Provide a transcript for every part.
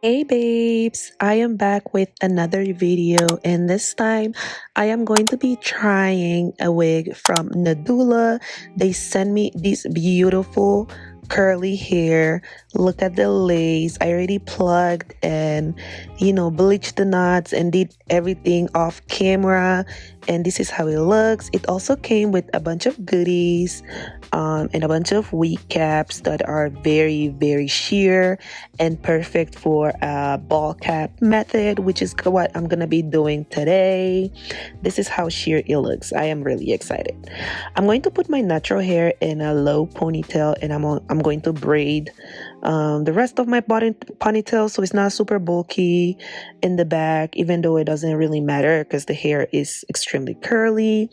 Hey babes, I am back with another video, and this time I am going to be trying a wig from Nadula. They sent me this beautiful curly hair. Look at the lace. I already plugged and bleached the knots and did everything off camera, and this is how it looks. It also came with a bunch of goodies and a bunch of wig caps that are very sheer and perfect for a ball cap method, which is what I'm gonna be doing today. This is how sheer it looks. I am really excited. I'm going to put my natural hair in a low ponytail, and I'm going to braid the rest of my ponytail so it's not super bulky in the back, even though it doesn't really matter because the hair is extremely curly.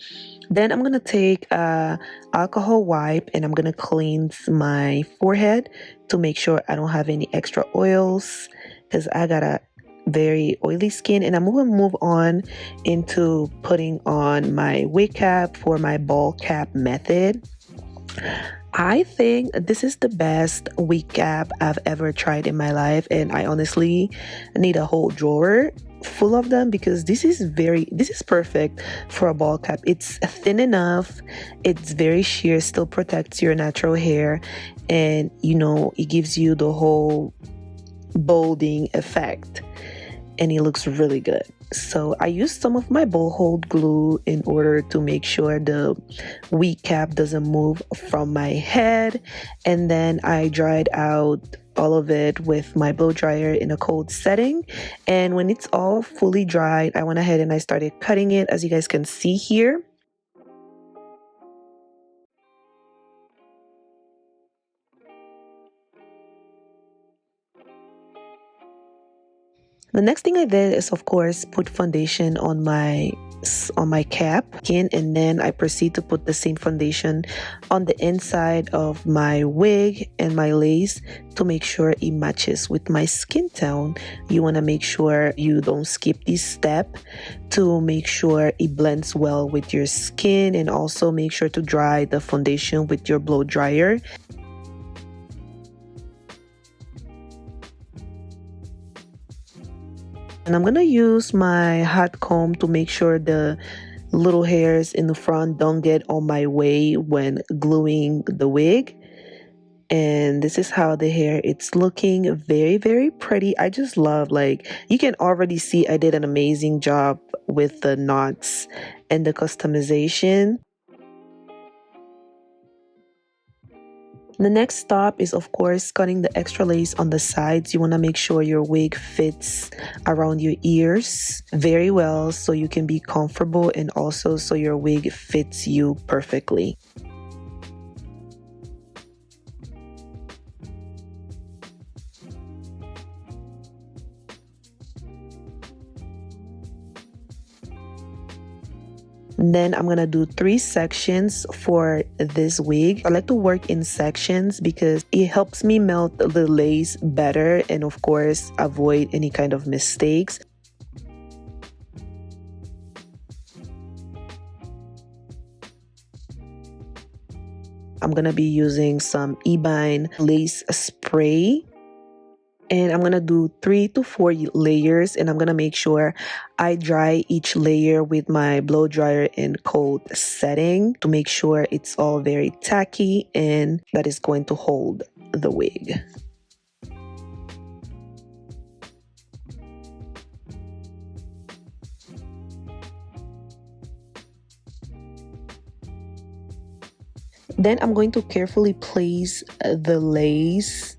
Then I'm gonna take a alcohol wipe and I'm gonna cleanse my forehead to make sure I don't have any extra oils because I got a very oily skin. And I'm gonna move on into putting on my wig cap for my ball cap method. I think this is the best wig cap I've ever tried in my life, and I honestly need a whole drawer full of them because this is perfect for a ball cap. It's thin enough, it's very sheer, still protects your natural hair, and it gives you the whole balding effect, and it looks really good. So I used some of my bowl hold glue in order to make sure the wig cap doesn't move from my head, and then I dried out all of it with my blow dryer in a cold setting. And when it's all fully dried, I went ahead and I started cutting it, as you guys can see here. The next thing I did is, of course, put foundation on my cap skin, and then I proceed to put the same foundation on the inside of my wig and my lace to make sure it matches with my skin tone. You want to make sure you don't skip this step to make sure it blends well with your skin, and also make sure to dry the foundation with your blow dryer. And I'm gonna use my hot comb to make sure the little hairs in the front don't get on my way when gluing the wig. And this is how the hair it's looking. Very pretty. I just love, like, you can already see I did an amazing job with the knots and the customization. The next stop is, of course, cutting the extra lace on the sides. You want to make sure your wig fits around your ears very well so you can be comfortable, and also so your wig fits you perfectly. Then I'm gonna do 3 sections for this wig. I like to work in sections because it helps me melt the lace better, and of course avoid any kind of mistakes. I'm gonna be using some ebine lace spray, and I'm gonna do 3 to 4 layers, and I'm gonna make sure I dry each layer with my blow dryer in cold setting to make sure it's all very tacky and that is going to hold the wig. Then I'm going to carefully place the lace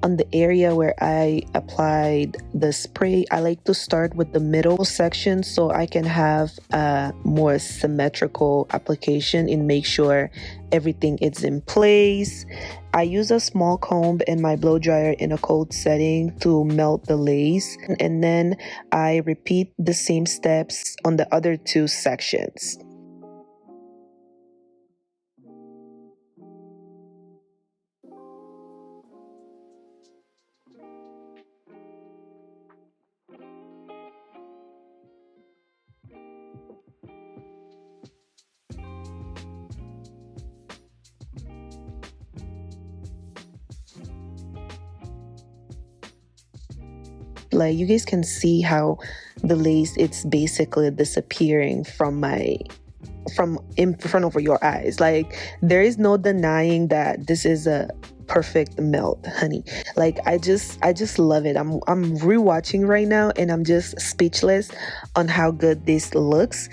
on the area where I applied the spray. I like to start with the middle section so I can have a more symmetrical application and make sure everything is in place. I use a small comb and my blow dryer in a cold setting to melt the lace, and then I repeat the same steps on the other 2 sections. Like, you guys can see how the lace, it's basically disappearing from in front of your eyes. Like, there is no denying that this is a perfect melt, honey. Like, I just love it. I'm rewatching right now and I'm just speechless on how good this looks.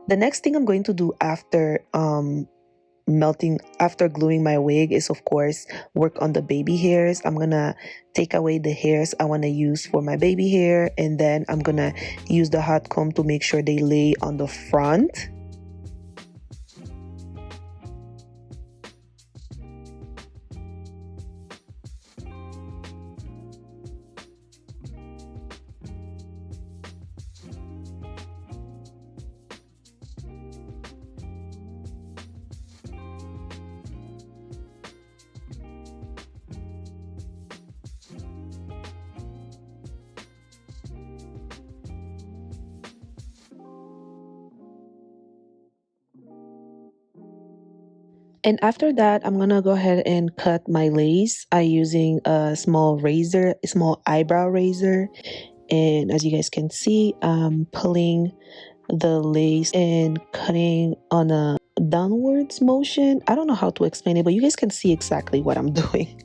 The next thing I'm going to do after after gluing my wig is, of course, work on the baby hairs. I'm gonna take away the hairs I want to use for my baby hair, and then I'm gonna use the hot comb to make sure they lay on the front. And after that, I'm gonna go ahead and cut my lace using a small razor, a small eyebrow razor. And as you guys can see, I'm pulling the lace and cutting on a downwards motion. I don't know how to explain it, but you guys can see exactly what I'm doing.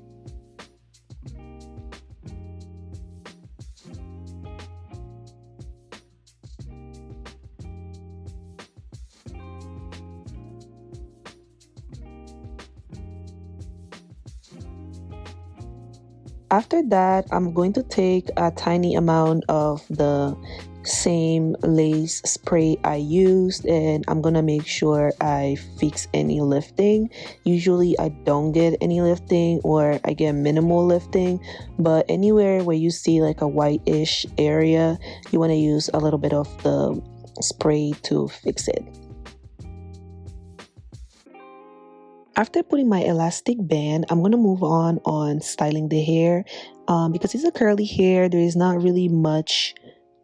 After that, I'm going to take a tiny amount of the same lace spray I used, and I'm gonna make sure I fix any lifting. Usually I don't get any lifting, or I get minimal lifting, but anywhere where you see like a whitish area, you want to use a little bit of the spray to fix it. After putting my elastic band, I'm going to move on styling the hair. Because it's a curly hair, there is not really much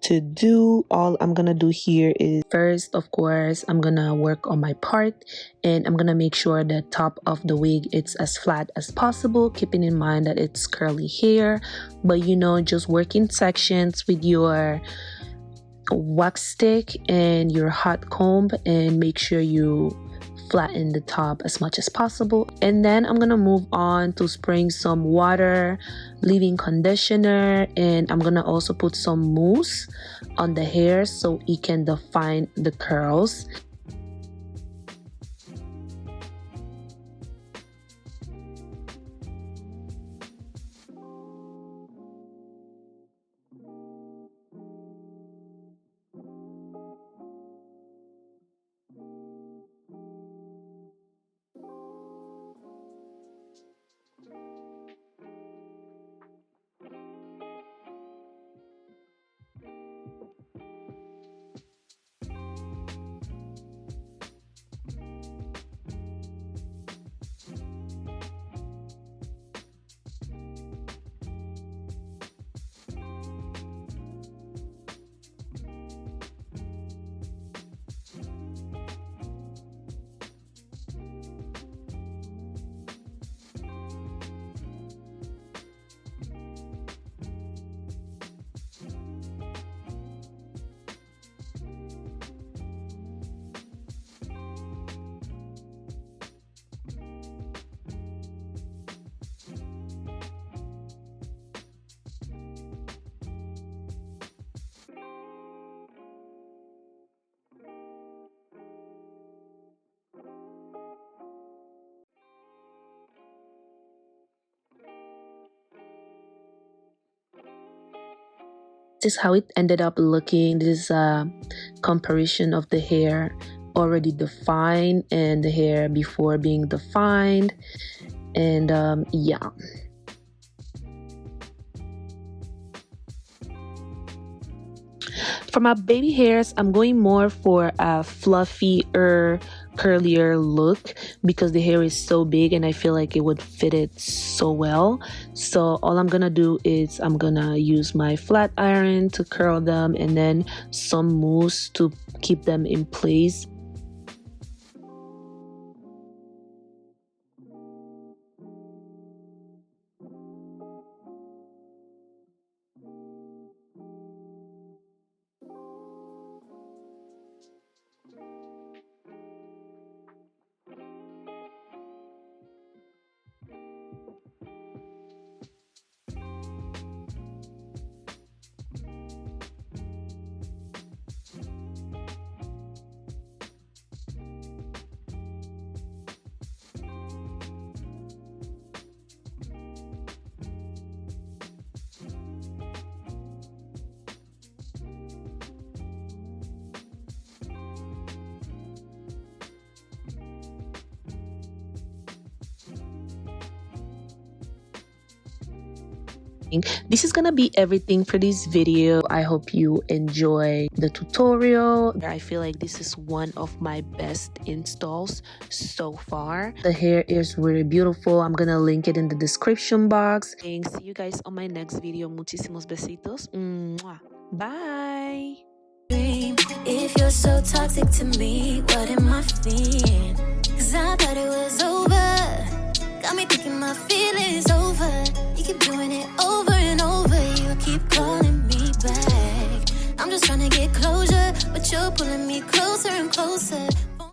to do. All I'm going to do here is, first, of course, I'm going to work on my part, and I'm going to make sure the top of the wig it's as flat as possible, keeping in mind that it's curly hair. But you know, just work in sections with your wax stick and your hot comb, and make sure you flatten the top as much as possible. And then I'm gonna move on to spraying some water, leave-in conditioner, and I'm gonna also put some mousse on the hair so it can define the curls. This is how it ended up looking. This is a comparison of the hair already defined and the hair before being defined. And yeah. For my baby hairs, I'm going more for a fluffier curlier look because the hair is so big and I feel like it would fit it so well. So all I'm gonna do is I'm gonna use my flat iron to curl them and then some mousse to keep them in place. This is gonna be everything for this video. I hope you enjoy the tutorial. I feel like this is one of my best installs so far. The hair is really beautiful. I'm gonna link it in the description box. And see you guys on my next video. Muchísimos besitos. Mwah. Bye. If you're so toxic to me, what am I feeling? 'Cause I thought it was over. Got me thinking my feelings over. You keep doing it over and over. You keep calling me back. I'm just trying to get closure, but you're pulling me closer and closer.